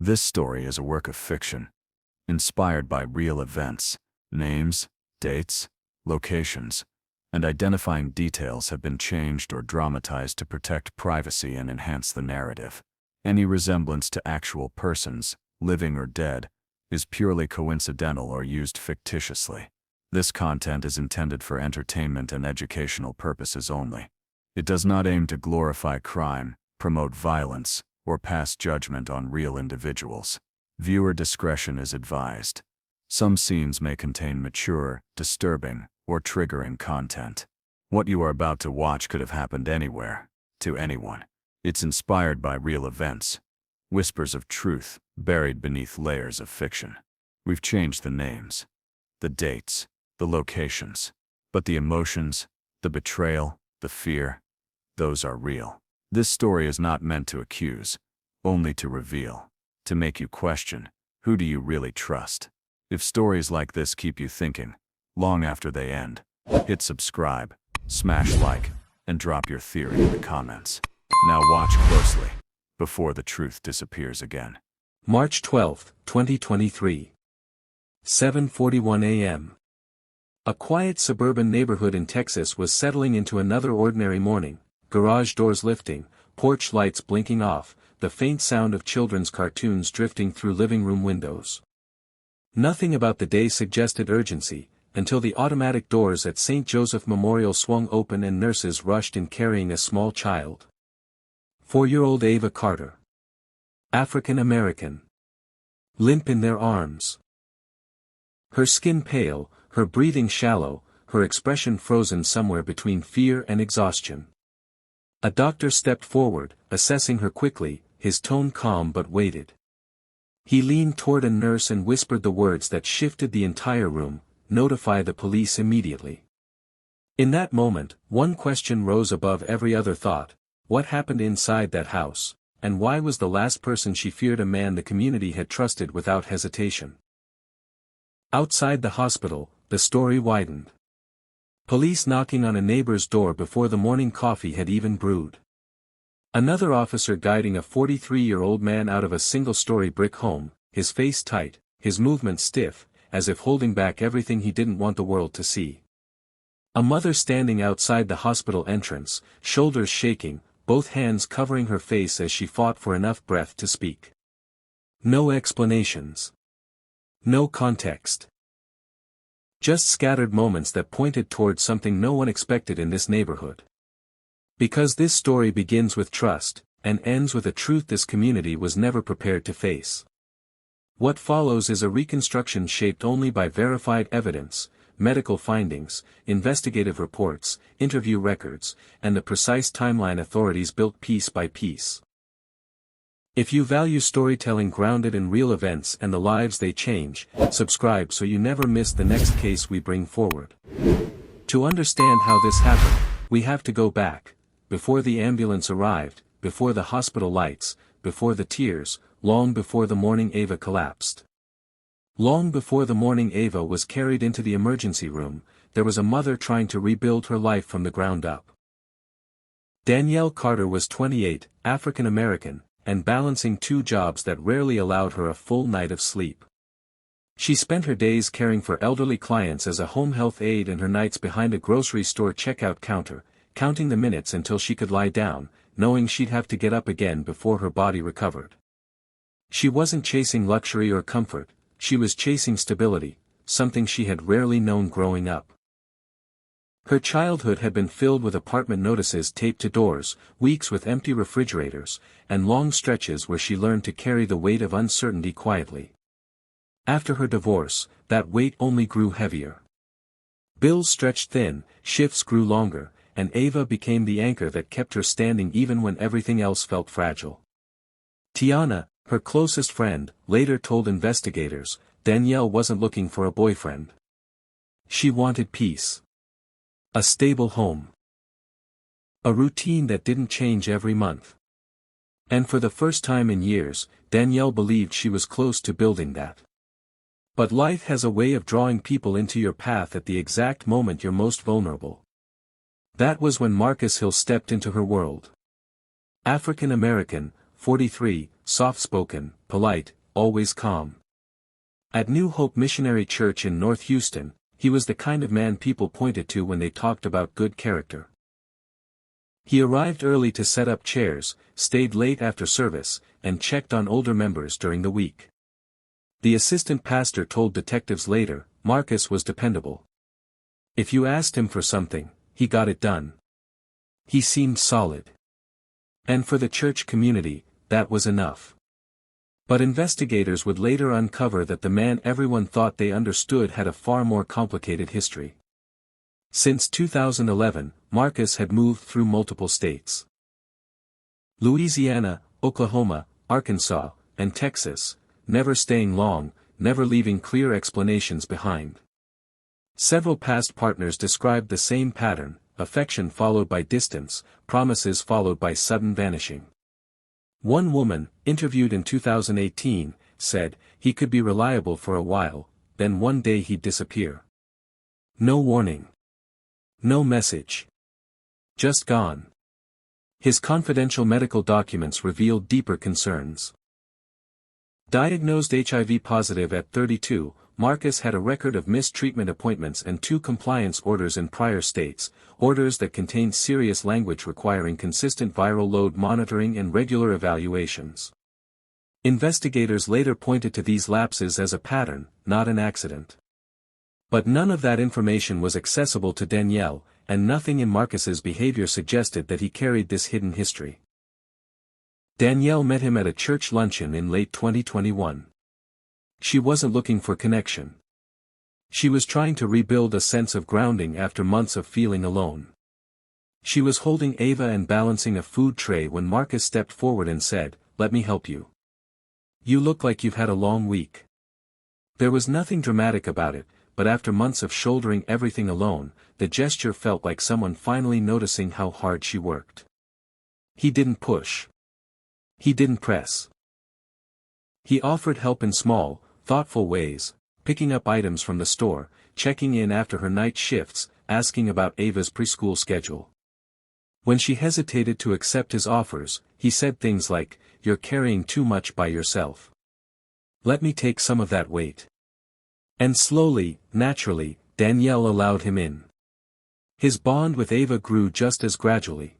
This story is a work of fiction, inspired by real events. Names, dates, locations, and identifying details have been changed or dramatized to protect privacy and enhance the narrative. Any resemblance to actual persons, living or dead, is purely coincidental or used fictitiously. This content is intended for entertainment and educational purposes only. It does not aim to glorify crime, promote violence, or pass judgment on real individuals. Viewer discretion is advised. Some scenes may contain mature, disturbing, or triggering content. What you are about to watch could have happened anywhere, to anyone. It's inspired by real events. Whispers of truth, buried beneath layers of fiction. We've changed the names, the dates, the locations, but the emotions, the betrayal, the fear, those are real. This story is not meant to accuse, only to reveal, to make you question, who do you really trust? If stories like this keep you thinking, long after they end, hit subscribe, smash like, and drop your theory in the comments. Now watch closely, before the truth disappears again. March 12, 2023. 7:41 a.m. A quiet suburban neighborhood in Texas was settling into another ordinary morning, garage doors lifting, porch lights blinking off, the faint sound of children's cartoons drifting through living room windows. Nothing about the day suggested urgency, until the automatic doors at St. Joseph Memorial swung open and nurses rushed in carrying a small child. 4-year-old Ava Carter. African American. Limp in their arms. Her skin pale, her breathing shallow, her expression frozen somewhere between fear and exhaustion. A doctor stepped forward, assessing her quickly, his tone calm but weighted. He leaned toward a nurse and whispered the words that shifted the entire room, "Notify the police immediately." In that moment, one question rose above every other thought: what happened inside that house, and why was the last person she feared a man the community had trusted without hesitation? Outside the hospital, the story widened. Police knocking on a neighbor's door before the morning coffee had even brewed. Another officer guiding a 43-year-old man out of a single-story brick home, his face tight, his movements stiff, as if holding back everything he didn't want the world to see. A mother standing outside the hospital entrance, shoulders shaking, both hands covering her face as she fought for enough breath to speak. No explanations. No context. Just scattered moments that pointed toward something no one expected in this neighborhood. Because this story begins with trust, and ends with a truth this community was never prepared to face. What follows is a reconstruction shaped only by verified evidence, medical findings, investigative reports, interview records, and the precise timeline authorities built piece by piece. If you value storytelling grounded in real events and the lives they change, subscribe so you never miss the next case we bring forward. To understand how this happened, we have to go back, before the ambulance arrived, before the hospital lights, before the tears, long before the morning Ava collapsed. Long before the morning Ava was carried into the emergency room, there was a mother trying to rebuild her life from the ground up. Danielle Carter was 28, African American, and balancing two jobs that rarely allowed her a full night of sleep. She spent her days caring for elderly clients as a home health aide and her nights behind a grocery store checkout counter, counting the minutes until she could lie down, knowing she'd have to get up again before her body recovered. She wasn't chasing luxury or comfort, she was chasing stability, something she had rarely known growing up. Her childhood had been filled with apartment notices taped to doors, weeks with empty refrigerators, and long stretches where she learned to carry the weight of uncertainty quietly. After her divorce, that weight only grew heavier. Bills stretched thin, shifts grew longer, and Ava became the anchor that kept her standing even when everything else felt fragile. Tiana, her closest friend, later told investigators, Danielle wasn't looking for a boyfriend. She wanted peace. A stable home. A routine that didn't change every month. And for the first time in years, Danielle believed she was close to building that. But life has a way of drawing people into your path at the exact moment you're most vulnerable. That was when Marcus Hill stepped into her world. African American, 43, soft-spoken, polite, always calm. At New Hope Missionary Church in North Houston, he was the kind of man people pointed to when they talked about good character. He arrived early to set up chairs, stayed late after service, and checked on older members during the week. The assistant pastor told detectives later, Marcus was dependable. If you asked him for something, he got it done. He seemed solid. And for the church community, that was enough. But investigators would later uncover that the man everyone thought they understood had a far more complicated history. Since 2011, Marcus had moved through multiple states. Louisiana, Oklahoma, Arkansas, and Texas, never staying long, never leaving clear explanations behind. Several past partners described the same pattern: affection followed by distance, promises followed by sudden vanishing. One woman, interviewed in 2018, said, he could be reliable for a while, then one day he'd disappear. No warning. No message. Just gone. His confidential medical documents revealed deeper concerns. Diagnosed HIV positive at 32, Marcus had a record of missed treatment appointments and 2 compliance orders in prior states, orders that contained serious language requiring consistent viral load monitoring and regular evaluations. Investigators later pointed to these lapses as a pattern, not an accident. But none of that information was accessible to Danielle, and nothing in Marcus's behavior suggested that he carried this hidden history. Danielle met him at a church luncheon in late 2021. She wasn't looking for connection. She was trying to rebuild a sense of grounding after months of feeling alone. She was holding Ava and balancing a food tray when Marcus stepped forward and said, "Let me help you. You look like you've had a long week." There was nothing dramatic about it, but after months of shouldering everything alone, the gesture felt like someone finally noticing how hard she worked. He didn't push. He didn't press. He offered help in small, thoughtful ways, picking up items from the store, checking in after her night shifts, asking about Ava's preschool schedule. When she hesitated to accept his offers, he said things like, "You're carrying too much by yourself. Let me take some of that weight." And slowly, naturally, Danielle allowed him in. His bond with Ava grew just as gradually.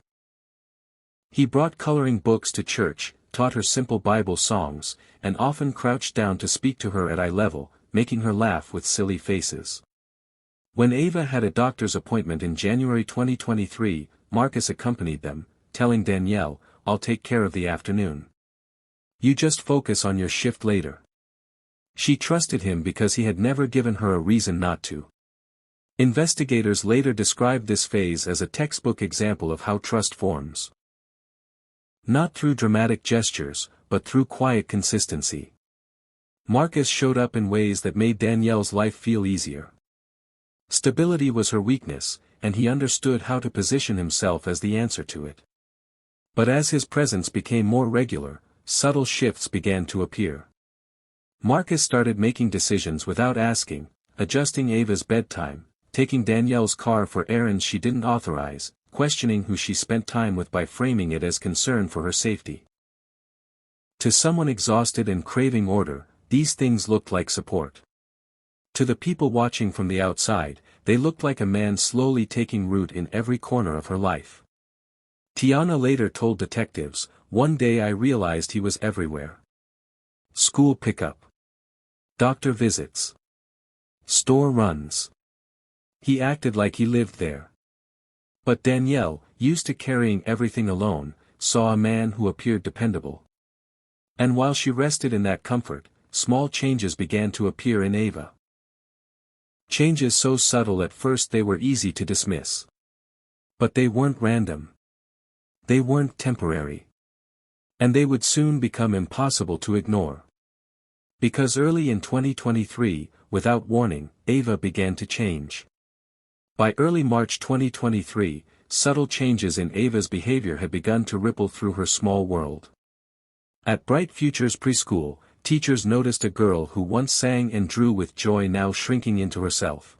He brought coloring books to church, taught her simple Bible songs, and often crouched down to speak to her at eye level, making her laugh with silly faces. When Ava had a doctor's appointment in January 2023, Marcus accompanied them, telling Danielle, "I'll take care of the afternoon. You just focus on your shift later." She trusted him because he had never given her a reason not to. Investigators later described this phase as a textbook example of how trust forms. Not through dramatic gestures, but through quiet consistency. Marcus showed up in ways that made Danielle's life feel easier. Stability was her weakness, and he understood how to position himself as the answer to it. But as his presence became more regular, subtle shifts began to appear. Marcus started making decisions without asking, adjusting Ava's bedtime, taking Danielle's car for errands she didn't authorize, questioning who she spent time with by framing it as concern for her safety. To someone exhausted and craving order, these things looked like support. To the people watching from the outside, they looked like a man slowly taking root in every corner of her life. Tiana later told detectives, "One day I realized he was everywhere. School pickup. Doctor visits. Store runs. He acted like he lived there." But Danielle, used to carrying everything alone, saw a man who appeared dependable. And while she rested in that comfort, small changes began to appear in Ava. Changes so subtle at first they were easy to dismiss. But they weren't random. They weren't temporary. And they would soon become impossible to ignore. Because early in 2023, without warning, Ava began to change. By early March 2023, subtle changes in Ava's behavior had begun to ripple through her small world. At Bright Futures Preschool, teachers noticed a girl who once sang and drew with joy now shrinking into herself.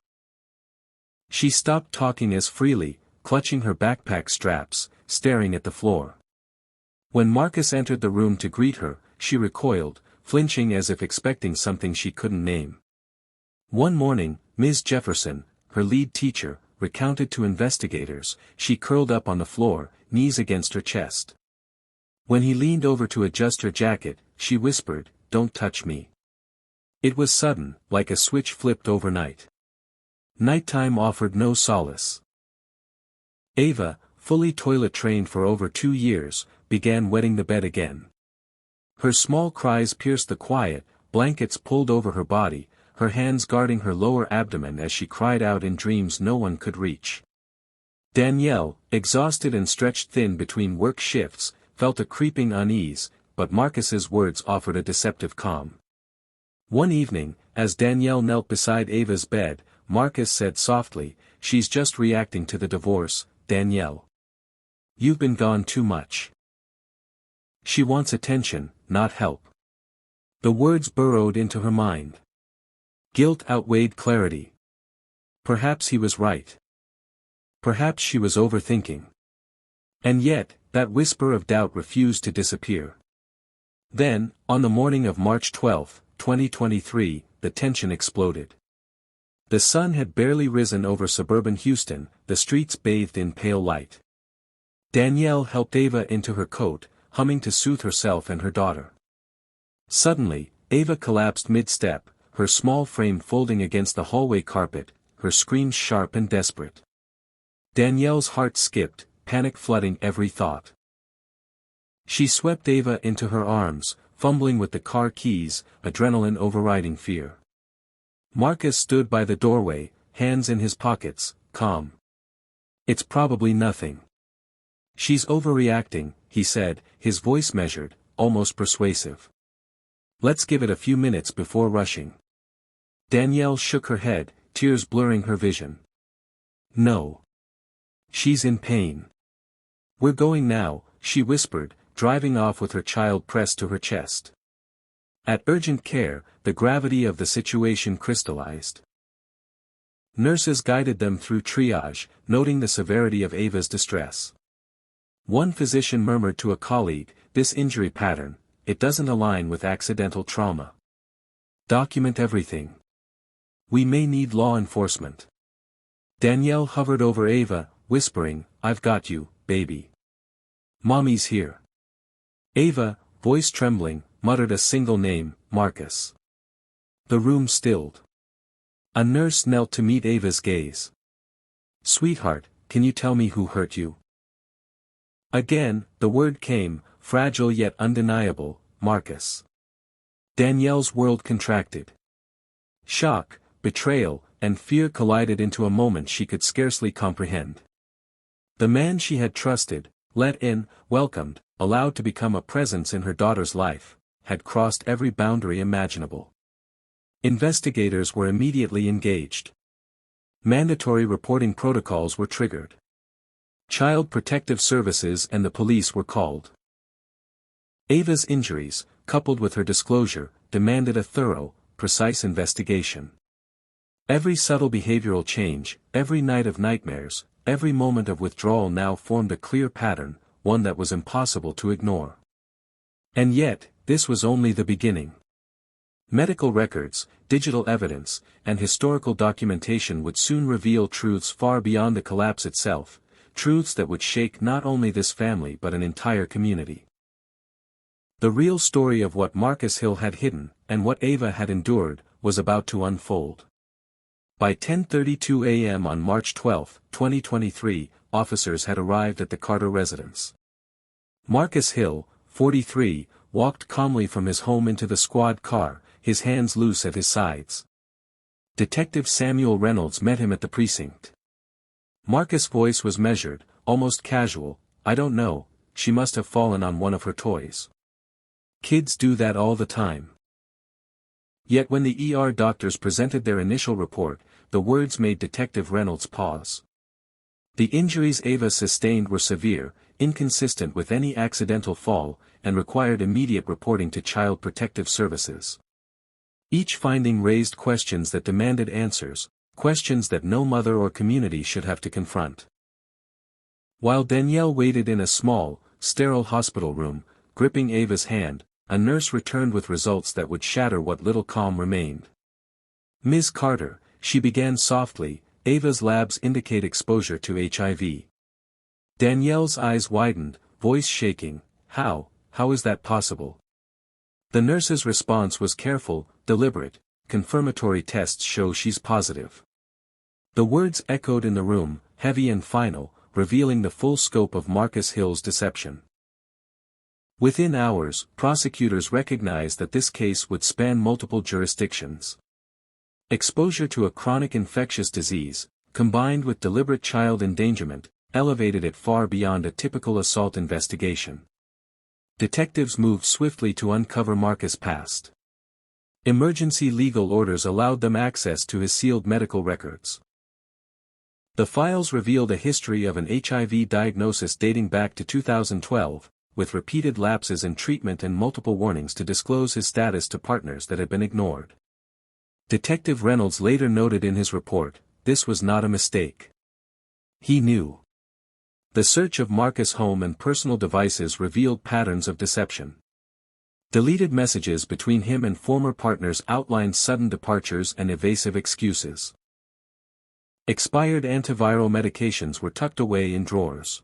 She stopped talking as freely, clutching her backpack straps, staring at the floor. When Marcus entered the room to greet her, she recoiled, flinching as if expecting something she couldn't name. One morning, Ms. Jefferson, her lead teacher, recounted to investigators, she curled up on the floor, knees against her chest. When he leaned over to adjust her jacket, she whispered, "Don't touch me." It was sudden, like a switch flipped overnight. Nighttime offered no solace. Ava, fully toilet-trained for over 2 years, began wetting the bed again. Her small cries pierced the quiet, blankets pulled over her body, her hands guarding her lower abdomen as she cried out in dreams no one could reach. Danielle, exhausted and stretched thin between work shifts, felt a creeping unease, but Marcus's words offered a deceptive calm. One evening, as Danielle knelt beside Ava's bed, Marcus said softly, "She's just reacting to the divorce, Danielle. You've been gone too much. She wants attention, not help." The words burrowed into her mind. Guilt outweighed clarity. Perhaps he was right. Perhaps she was overthinking. And yet, that whisper of doubt refused to disappear. Then, on the morning of March 12, 2023, the tension exploded. The sun had barely risen over suburban Houston, the streets bathed in pale light. Danielle helped Ava into her coat, humming to soothe herself and her daughter. Suddenly, Ava collapsed mid-step, her small frame folding against the hallway carpet, her screams sharp and desperate. Danielle's heart skipped, panic flooding every thought. She swept Ava into her arms, fumbling with the car keys, adrenaline overriding fear. Marcus stood by the doorway, hands in his pockets, calm. "It's probably nothing. She's overreacting," he said, his voice measured, almost persuasive. "Let's give it a few minutes before rushing." Danielle shook her head, tears blurring her vision. "No. She's in pain. We're going now," she whispered, driving off with her child pressed to her chest. At urgent care, the gravity of the situation crystallized. Nurses guided them through triage, noting the severity of Ava's distress. One physician murmured to a colleague, "This injury pattern, it doesn't align with accidental trauma. Document everything. We may need law enforcement." Danielle hovered over Ava, whispering, "I've got you, baby. Mommy's here." Ava, voice trembling, muttered a single name, "Marcus." The room stilled. A nurse knelt to meet Ava's gaze. "Sweetheart, can you tell me who hurt you?" Again, the word came, fragile yet undeniable, "Marcus." Danielle's world contracted. Shock, betrayal, and fear collided into a moment she could scarcely comprehend. The man she had trusted, let in, welcomed, allowed to become a presence in her daughter's life, had crossed every boundary imaginable. Investigators were immediately engaged. Mandatory reporting protocols were triggered. Child Protective Services and the police were called. Ava's injuries, coupled with her disclosure, demanded a thorough, precise investigation. Every subtle behavioral change, every night of nightmares, every moment of withdrawal now formed a clear pattern, one that was impossible to ignore. And yet, this was only the beginning. Medical records, digital evidence, and historical documentation would soon reveal truths far beyond the collapse itself, truths that would shake not only this family but an entire community. The real story of what Marcus Hill had hidden, and what Ava had endured, was about to unfold. By 10:32 a.m. on March 12, 2023, officers had arrived at the Carter residence. Marcus Hill, 43, walked calmly from his home into the squad car, his hands loose at his sides. Detective Samuel Reynolds met him at the precinct. Marcus' voice was measured, almost casual. "I don't know, she must have fallen on one of her toys. Kids do that all the time." Yet when the ER doctors presented their initial report, the words made Detective Reynolds pause. The injuries Ava sustained were severe, inconsistent with any accidental fall, and required immediate reporting to Child Protective Services. Each finding raised questions that demanded answers, questions that no mother or community should have to confront. While Danielle waited in a small, sterile hospital room, gripping Ava's hand, a nurse returned with results that would shatter what little calm remained. "Ms. Carter," she began softly, "Ava's labs indicate exposure to HIV." Danielle's eyes widened, voice shaking. How is that possible?" The nurse's response was careful, deliberate. "Confirmatory tests show she's positive." The words echoed in the room, heavy and final, revealing the full scope of Marcus Hill's deception. Within hours, prosecutors recognized that this case would span multiple jurisdictions. Exposure to a chronic infectious disease, combined with deliberate child endangerment, elevated it far beyond a typical assault investigation. Detectives moved swiftly to uncover Marcus' past. Emergency legal orders allowed them access to his sealed medical records. The files revealed a history of an HIV diagnosis dating back to 2012, with repeated lapses in treatment and multiple warnings to disclose his status to partners that had been ignored. Detective Reynolds later noted in his report, "This was not a mistake. He knew." The search of Marcus' home and personal devices revealed patterns of deception. Deleted messages between him and former partners outlined sudden departures and evasive excuses. Expired antiviral medications were tucked away in drawers.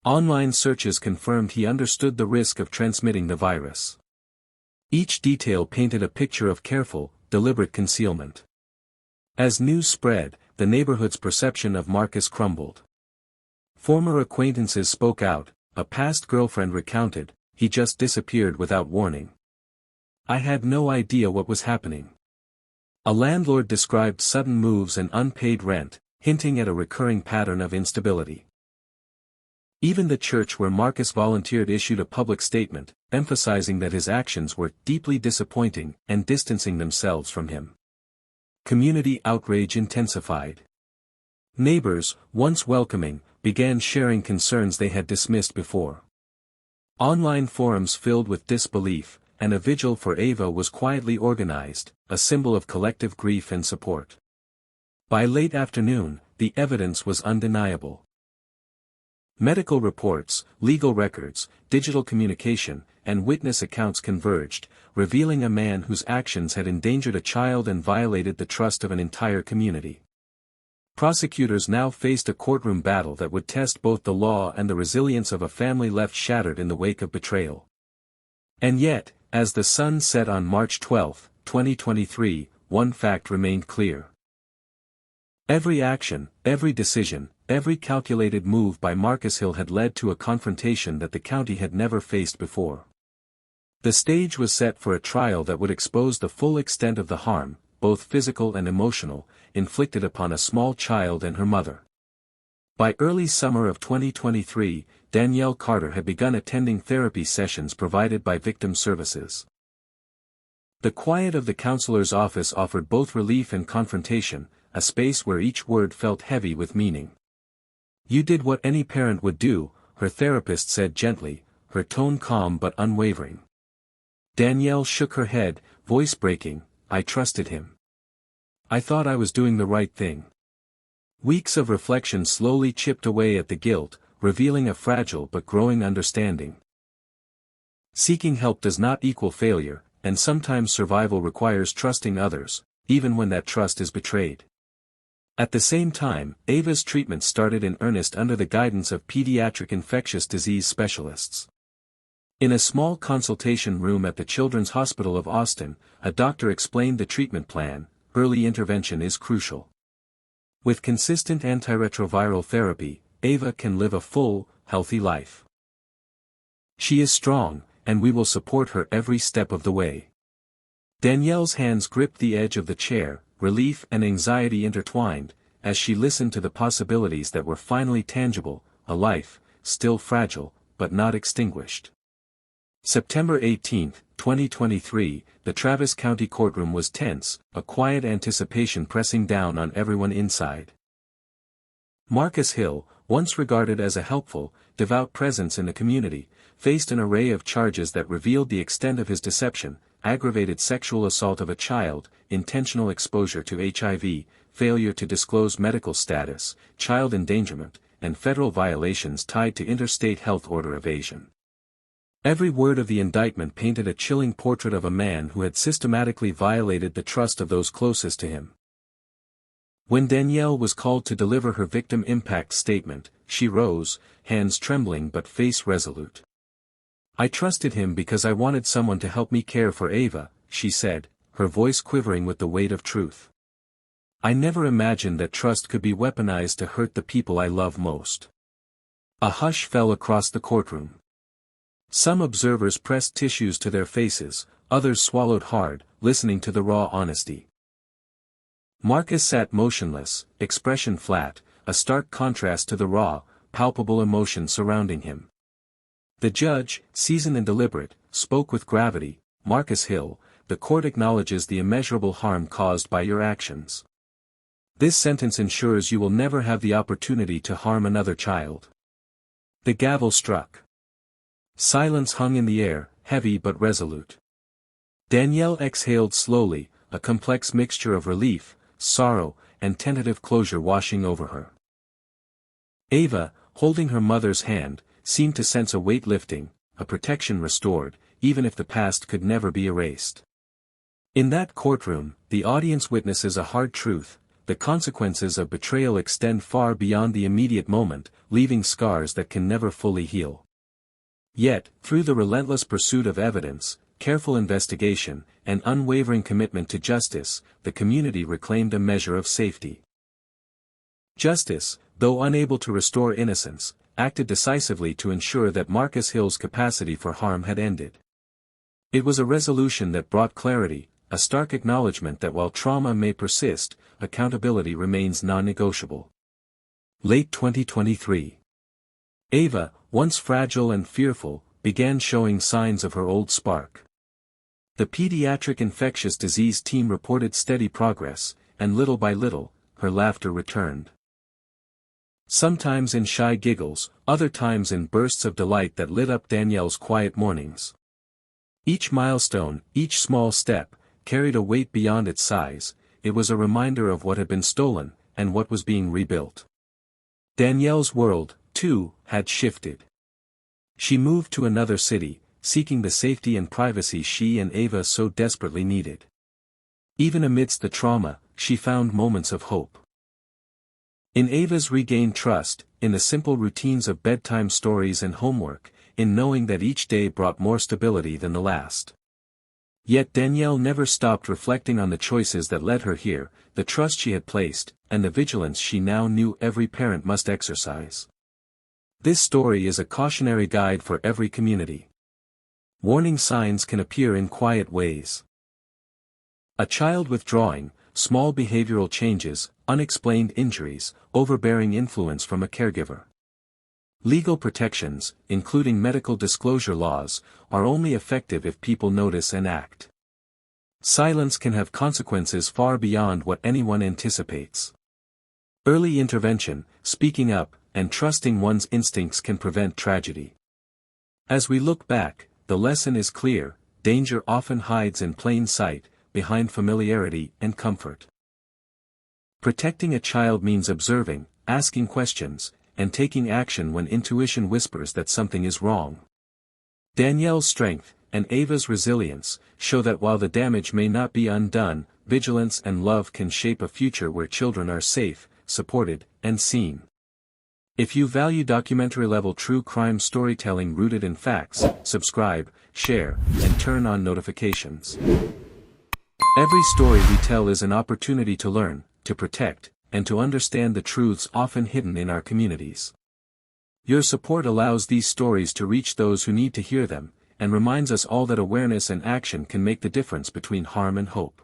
Online searches confirmed he understood the risk of transmitting the virus. Each detail painted a picture of careful, deliberate concealment. As news spread, the neighborhood's perception of Marcus crumbled. Former acquaintances spoke out. A past girlfriend recounted, "He just disappeared without warning. I had no idea what was happening." A landlord described sudden moves and unpaid rent, hinting at a recurring pattern of instability. Even the church where Marcus volunteered issued a public statement, emphasizing that his actions were deeply disappointing and distancing themselves from him. Community outrage intensified. Neighbors, once welcoming, began sharing concerns they had dismissed before. Online forums filled with disbelief, and a vigil for Ava was quietly organized, a symbol of collective grief and support. By late afternoon, the evidence was undeniable. Medical reports, legal records, digital communication, and witness accounts converged, revealing a man whose actions had endangered a child and violated the trust of an entire community. Prosecutors now faced a courtroom battle that would test both the law and the resilience of a family left shattered in the wake of betrayal. And yet, as the sun set on March 12, 2023, one fact remained clear. Every action, every decision, every calculated move by Marcus Hill had led to a confrontation that the county had never faced before. The stage was set for a trial that would expose the full extent of the harm, both physical and emotional, inflicted upon a small child and her mother. By early summer of 2023, Danielle Carter had begun attending therapy sessions provided by Victim Services. The quiet of the counselor's office offered both relief and confrontation, a space where each word felt heavy with meaning. "You did what any parent would do," her therapist said gently, her tone calm but unwavering. Danielle shook her head, voice breaking, "I trusted him. I thought I was doing the right thing." Weeks of reflection slowly chipped away at the guilt, revealing a fragile but growing understanding. Seeking help does not equal failure, and sometimes survival requires trusting others, even when that trust is betrayed. At the same time, Ava's treatment started in earnest under the guidance of pediatric infectious disease specialists. In a small consultation room at the Children's Hospital of Austin, a doctor explained the treatment plan. Early intervention is crucial. With consistent antiretroviral therapy, Ava can live a full, healthy life. She is strong, and we will support her every step of the way. Danielle's hands gripped the edge of the chair, relief and anxiety intertwined, as she listened to the possibilities that were finally tangible, a life, still fragile, but not extinguished. September 18, 2023, the Travis County courtroom was tense, a quiet anticipation pressing down on everyone inside. Marcus Hill, once regarded as a helpful, devout presence in the community, faced an array of charges that revealed the extent of his deception: aggravated sexual assault of a child, intentional exposure to HIV, failure to disclose medical status, child endangerment, and federal violations tied to interstate health order evasion. Every word of the indictment painted a chilling portrait of a man who had systematically violated the trust of those closest to him. When Danielle was called to deliver her victim impact statement, she rose, hands trembling but face resolute. "I trusted him because I wanted someone to help me care for Ava," she said, her voice quivering with the weight of truth. "I never imagined that trust could be weaponized to hurt the people I love most." A hush fell across the courtroom. Some observers pressed tissues to their faces, others swallowed hard, listening to the raw honesty. Marcus sat motionless, expression flat, a stark contrast to the raw, palpable emotion surrounding him. The judge, seasoned and deliberate, spoke with gravity. "Marcus Hill, the court acknowledges the immeasurable harm caused by your actions. This sentence ensures you will never have the opportunity to harm another child." The gavel struck. Silence hung in the air, heavy but resolute. Danielle exhaled slowly, a complex mixture of relief, sorrow, and tentative closure washing over her. Ava, holding her mother's hand, seemed to sense a weight lifting, a protection restored, even if the past could never be erased. In that courtroom, the audience witnesses a hard truth: the consequences of betrayal extend far beyond the immediate moment, leaving scars that can never fully heal. Yet, through the relentless pursuit of evidence, careful investigation, and unwavering commitment to justice, the community reclaimed a measure of safety. Justice, though unable to restore innocence, acted decisively to ensure that Marcus Hill's capacity for harm had ended. It was a resolution that brought clarity, a stark acknowledgement that while trauma may persist, accountability remains non-negotiable. Late 2023. Ava, once fragile and fearful, began showing signs of her old spark. The pediatric infectious disease team reported steady progress, and little by little, her laughter returned. Sometimes in shy giggles, other times in bursts of delight that lit up Danielle's quiet mornings. Each milestone, each small step, carried a weight beyond its size. It was a reminder of what had been stolen, and what was being rebuilt. Danielle's world, too, had shifted. She moved to another city, seeking the safety and privacy she and Ava so desperately needed. Even amidst the trauma, she found moments of hope. In Ava's regained trust, in the simple routines of bedtime stories and homework, in knowing that each day brought more stability than the last. Yet Danielle never stopped reflecting on the choices that led her here, the trust she had placed, and the vigilance she now knew every parent must exercise. This story is a cautionary guide for every community. Warning signs can appear in quiet ways. A child withdrawing, small behavioral changes, unexplained injuries, overbearing influence from a caregiver. Legal protections, including medical disclosure laws, are only effective if people notice and act. Silence can have consequences far beyond what anyone anticipates. Early intervention, speaking up, and trusting one's instincts can prevent tragedy. As we look back, the lesson is clear: danger often hides in plain sight, behind familiarity and comfort. Protecting a child means observing, asking questions, and taking action when intuition whispers that something is wrong. Danielle's strength, and Ava's resilience, show that while the damage may not be undone, vigilance and love can shape a future where children are safe, supported, and seen. If you value documentary-level true crime storytelling rooted in facts, subscribe, share, and turn on notifications. Every story we tell is an opportunity to learn, to protect, and to understand the truths often hidden in our communities. Your support allows these stories to reach those who need to hear them, and reminds us all that awareness and action can make the difference between harm and hope.